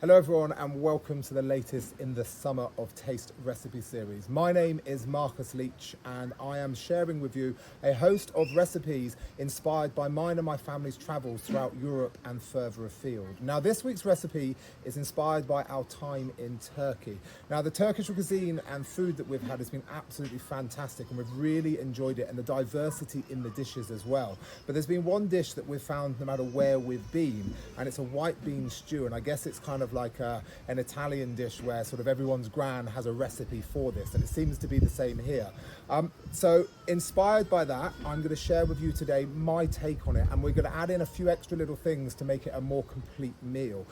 Hello everyone and welcome to the latest in the Summer of Taste recipe series. My name is Marcus Leach and I am sharing with you a host of recipes inspired by mine and my family's travels throughout Europe and further afield. Now this week's recipe is inspired by our time in Turkey. Now the Turkish cuisine and food that we've had has been absolutely fantastic and we've really enjoyed it, and the diversity in the dishes as well. But there's been one dish that we've found no matter where we've been, and it's a white bean stew, and I guess it's kind of like an Italian dish where sort of everyone's gran has a recipe for this, and it seems to be the same here. So inspired by that, I'm going to share with you today my take on it, and we're going to add in a few extra little things to make it a more complete meal.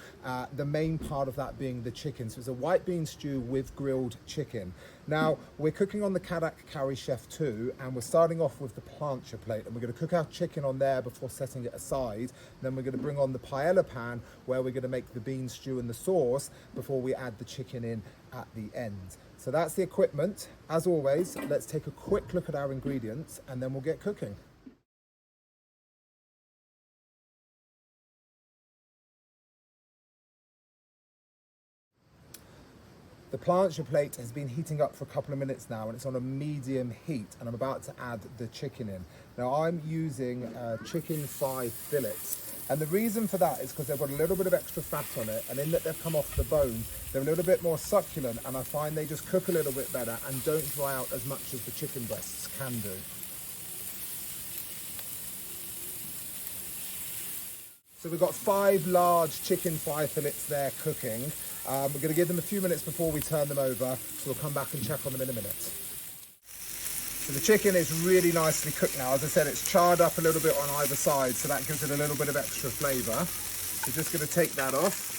The main part of that being the chicken. So it's a white bean stew with grilled chicken. Now we're cooking on the Cadac Carri Chef 2, and we're starting off with the plancha plate, and we're going to cook our chicken on there before setting it aside. Then we're going to bring on the paella pan where we're going to make the bean stew and the sauce before we add the chicken in at the end. So that's the equipment. As always, let's take a quick look at our ingredients and then we'll get cooking. The plancha plate has been heating up for a couple of minutes now, and it's on a medium heat, and I'm about to add the chicken in. Now I'm using chicken thigh fillets, and the reason for that is because they've got a little bit of extra fat on it, and in that they've come off the bone, they're a little bit more succulent, and I find they just cook a little bit better and don't dry out as much as the chicken breasts can do. So we've got 5 large chicken thigh fillets there cooking. We're going to give them a few minutes before we turn them over, so we'll come back and check on them in a minute. So the chicken is really nicely cooked now. As I said, it's charred up a little bit on either side, so that gives it a little bit of extra flavour. So just going to take that off.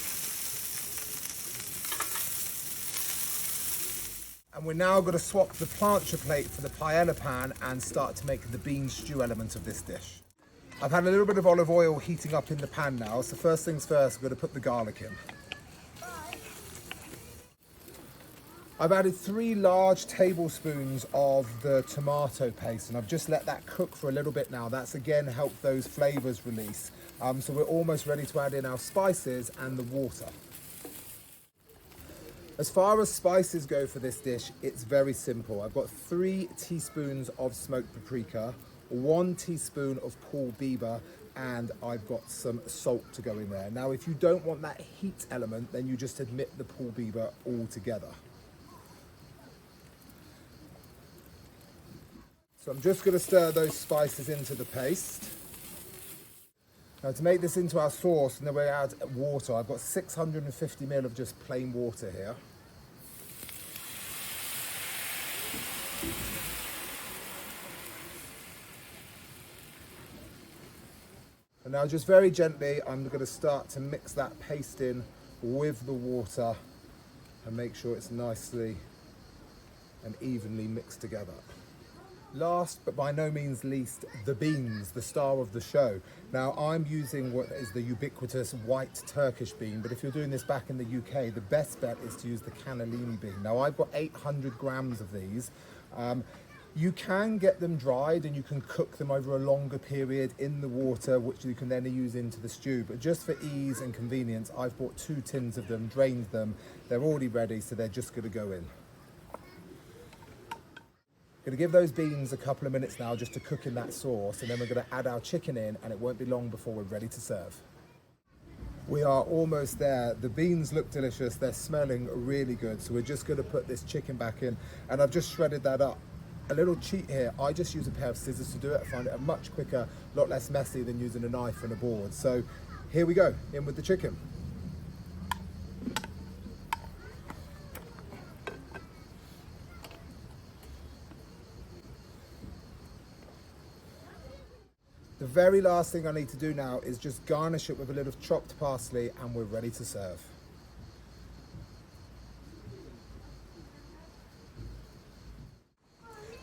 And we're now going to swap the plancha plate for the paella pan and start to make the bean stew element of this dish. I've had a little bit of olive oil heating up in the pan now, so first things first, we're going to put the garlic in. I've added 3 large tablespoons of the tomato paste, and I've just let that cook for a little bit now. That's again helped those flavours release. So we're almost ready to add in our spices and the water. As far as spices go for this dish, it's very simple. I've got 3 teaspoons of smoked paprika, 1 teaspoon of Paul Biber, and I've got some salt to go in there. Now, if you don't want that heat element, then you just omit the Paul Biber altogether. So I'm just going to stir those spices into the paste. Now to make this into our sauce, and then we add water. I've got 650 ml of just plain water here. And now just very gently, I'm going to start to mix that paste in with the water and make sure it's nicely and evenly mixed together. Last but by no means least, the beans, the star of the show. Now I'm using what is the ubiquitous white Turkish bean, but if you're doing this back in the UK, the best bet is to use the cannellini bean. Now I've got 800 grams of these. You can get them dried and you can cook them over a longer period in the water, which you can then use into the stew. But just for ease and convenience, I've bought 2 tins of them, drained them. They're already ready, so they're just going to go in. Going to give those beans a couple of minutes now just to cook in that sauce, and then we're going to add our chicken in, and it won't be long before we're ready to serve. We are almost there. The beans look delicious. They're smelling really good. So we're just going to put this chicken back in, and I've just shredded that up. A little cheat here, I just use a pair of scissors to do it. I find it a much quicker, a lot less messy than using a knife and a board. So here we go, in with the chicken. The very last thing I need to do now is just garnish it with a little chopped parsley, and we're ready to serve.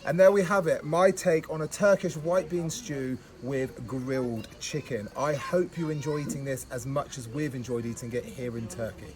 And there we have it, my take on a Turkish white bean stew with grilled chicken. I hope you enjoy eating this as much as we've enjoyed eating it here in Turkey.